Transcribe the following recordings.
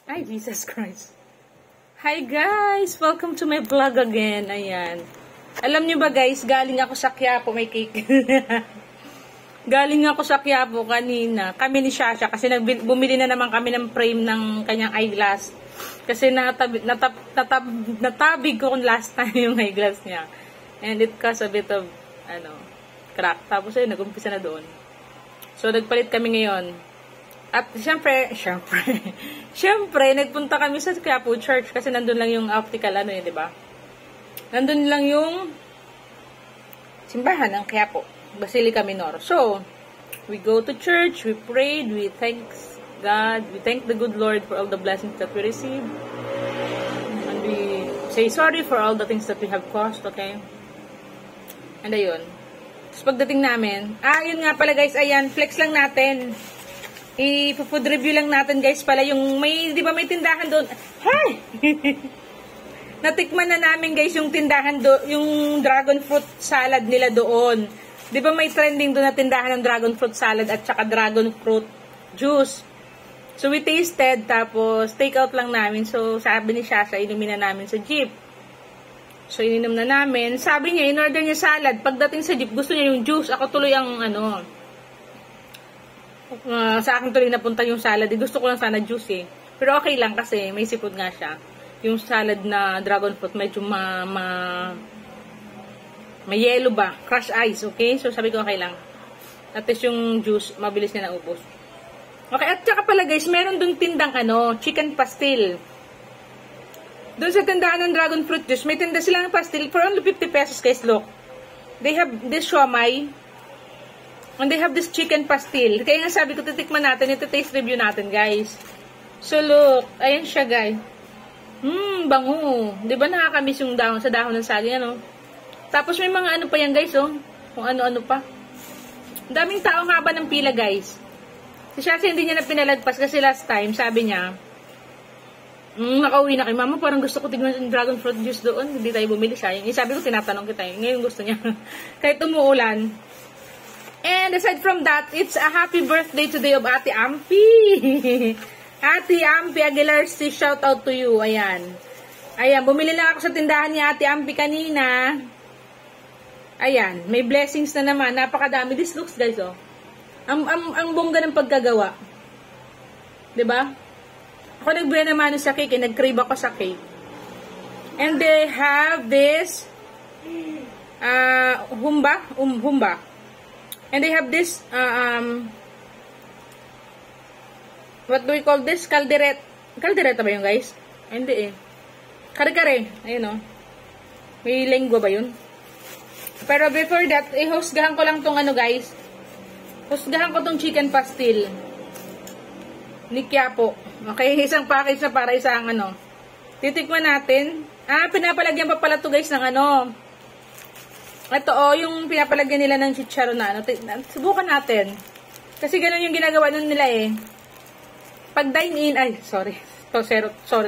Ay, Jesus Christ. Hi guys! Welcome to my vlog again. Ayan. Alam nyo ba guys, galing ako sa Quiapo, may cake. Galing ako sa Quiapo kanina. Kami ni Shasha kasi bumili na naman kami ng frame ng kanyang eyeglass. Kasi natabig ko last time yung eyeglass niya. And it caused a bit of, crack. Tapos ayun, nag-umpisa na doon. So, nagpalit kami ngayon. At syempre, nagpunta kami sa Quiapo Church kasi nandun lang yung optical, di ba? Nandun lang yung simbahan ng Quiapo, Basilica Minor. So, we go to church, we prayed, we thank God, we thank the good Lord for all the blessings that we receive. And we say sorry for all the things that we have caused, okay? And ayun. Tapos pagdating namin, yun nga pala guys, ayan, flex lang natin. I-food review lang natin guys pala yung di ba may tindahan doon? Hi! Natikman na namin guys yung tindahan yung dragon fruit salad nila doon. Di ba may trending doon na tindahan ng dragon fruit salad at saka dragon fruit juice. So we tasted tapos take out lang namin. So sabi ni Shasha, inumin na namin sa jeep. So ininom na namin. Sabi niya, in-order niya salad. Pagdating sa jeep, gusto niya yung juice. Ako tuloy ang sa akin tuloy napunta yung salad. Gusto ko lang sana juice eh. Pero okay lang kasi may sipod nga siya. Yung salad na dragon fruit medyo may yellow ba? Crush ice, okay? So sabi ko okay lang. At least yung juice, mabilis niya naubos. Okay, at saka pala guys, meron dong tindang chicken pastil. Doon sa tindahan ng dragon fruit juice, may tinda silang pastil for only 50 pesos guys, look. They have this siomai. And they have this chicken pastil. Kaya nga sabi ko, titikman natin. Ito taste review natin, guys. So, look. Ayan siya, guys. Bango. Diba nakakamiss yung dahon sa dahon ng saging, Tapos may mga pa yan, guys, Kung ano-ano pa. Daming tao haba ng pila, guys. Si Shasha hindi niya na pinalagpas kasi last time, sabi niya, nakauwi na kay Mama, parang gusto ko tignan yung dragon fruit juice doon. Hindi tayo bumili siya. Yung sabi ko, tinatanong kita. Ngayon gusto niya. Kahit umuulan. And aside from that, it's a happy birthday today of Ate Ampi. Ate Ampi Aguilar, shout out to you. Ayan. Ayan, bumili lang ako sa tindahan ni Ate Ampi kanina. Ayan, may blessings na naman. Napakadami. This looks, guys, Ang bongga ng pagkagawa. 'Di ba? Ako nagbili naman sa cake, nag-crave ako sa cake. And they have this humba. And they have this, what do we call this? Caldereta ba yun, guys? Hindi eh. Kare-kare. Ayun, May lengua ba yun? Pero before that, husgahan ko lang tong guys. Husgahan ko tong chicken pastil. Ni Quiapo. Okay, isang package na para isang Titikman natin. Pinapalagyan pa pala to guys ng Ito yung pinapalagyan nila ng chicharon na subukan natin. Kasi ganun yung ginagawa nun nila eh. Pag dine in, sorry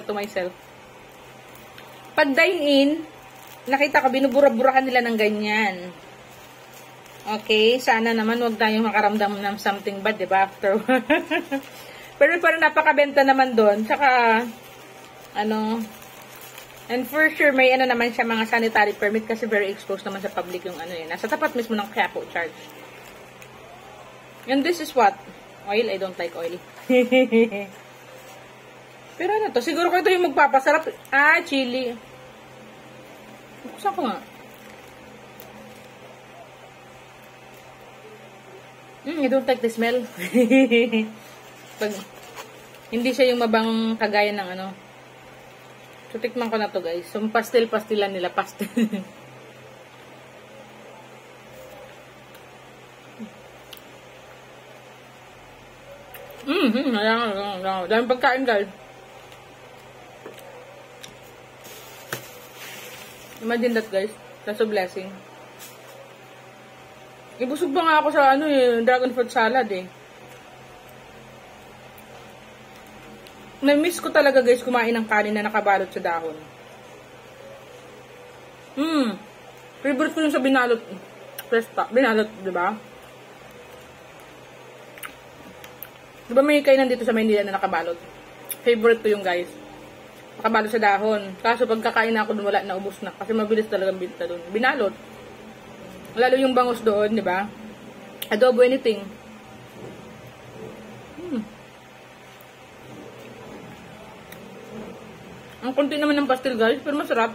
to myself. Pag dine in, nakita ko binubura-burahan nila ng ganyan. Okay, sana naman wag tayong makaramdam ng something bad, diba? After. Pero parang napakabenta naman doon. Tsaka, and for sure, may naman siya mga sanitary permit kasi very exposed naman sa public yung nasa tapat mismo ng Quiapo Church. And this is what? Oil? I don't like oil. Pero to? Siguro ko ito yung magpapasarap. Chili. Buksan ko nga. I don't like the smell. Pag, hindi siya yung mabang kagaya ng So, tikman ko na to guys. So, pastilan nila. Pastil. Daming pagkain guys. Imagine that guys. That's a blessing. Ibusog pa nga ako sa dragon fruit salad eh. Na-miss ko talaga guys kumain ng kanin na nakabalot sa dahon. Favorite ko yung sa binalot. Binalot, diba? Diba may kainan dito sa Maynila na nakabalot? Favorite ko yung guys. Nakabalo sa dahon. Kaso pagkakain na ako dun, wala, naubos na. Kasi mabilis talagang binta dun. Binalot. Lalo yung bangus doon, di ba? Adobo anything. Ang konti naman ng pastel guys, pero masarap.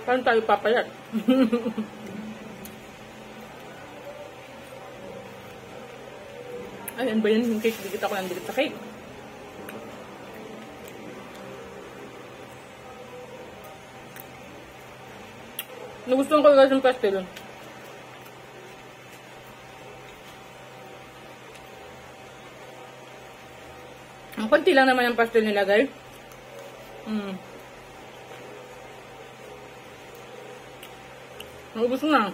Paano tayo papayat? Ay, ano ba yun? Yung cake, dikit ako ng dikit sa cake. Nagustuhan ko guys yung pastel. Ang konti lang naman ang pastel nila guys. Naubos na.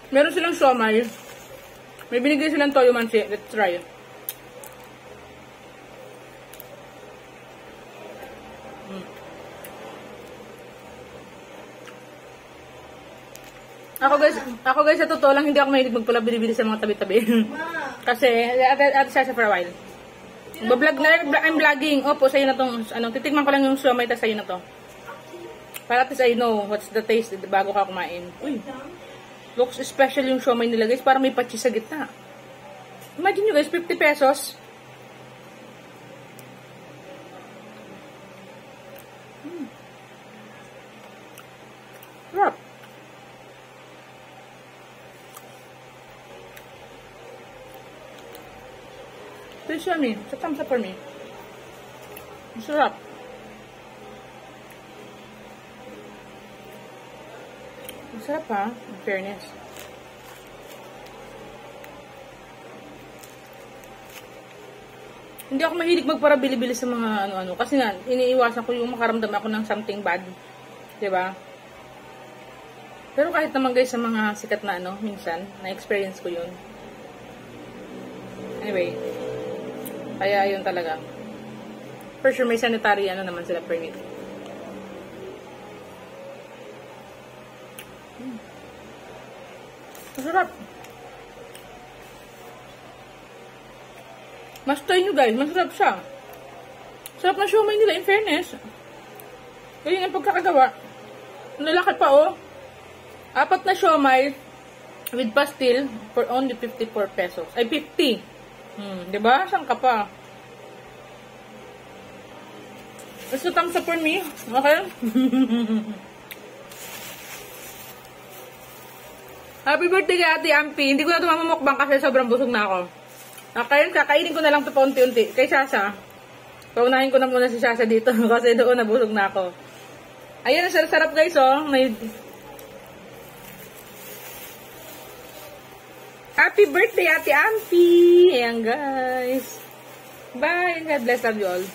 Meron silang siomai. May binigay silang toyo mansi. Let's try it. Ako guys, sa totoo lang, hindi ako mahilig magpalabili-bili sa mga tabi-tabi. Kasi, ate siya for a while. I'm vlogging. Opo, sa'yo na tong, titigman ko lang yung siomai, tas sa'yo na to. Para at least I know what's the taste bago ka kumain. Uy, looks special yung siomai nila guys, para may patsi sa gitna. Imagine nyo guys, 50 pesos. Sarap. Please yummy. So thumbs up for me. Masarap. Masarap ha, in fairness. Hindi ako mahilig magparabili-bili sa mga ano-ano. Kasi nga, iniiwasan ko yung makaramdam ako ng something bad. Diba? Pero kahit naman guys sa mga sikat na ano, minsan, na-experience ko yun. Anyway. Kaya yun talaga. For sure may sanitary ano naman sila permit. Masarap. Mas try nyo guys, masarap siya. Sarap na siomai nila in fairness. Kaya yung pagkakagawa. Lalaki pa oh. 4 na siomai with pastil for only 54 pesos. Ay 50. Diba? Saan ka pa? Gusto thumbs up for me? Okay? Happy birthday kay Ate Ampi. Hindi ko na ito mamamukbang kasi sobrang busog na ako. Okay, kakainin ko na lang ito paunti-unti. Kay Sasa. Paunahin ko na muna si Sasa dito kasi doon nabusog na ako. Ayan, ang sarap guys oh. May... Happy birthday, Ate Ampi! Ayan, guys. Bye. God bless you all.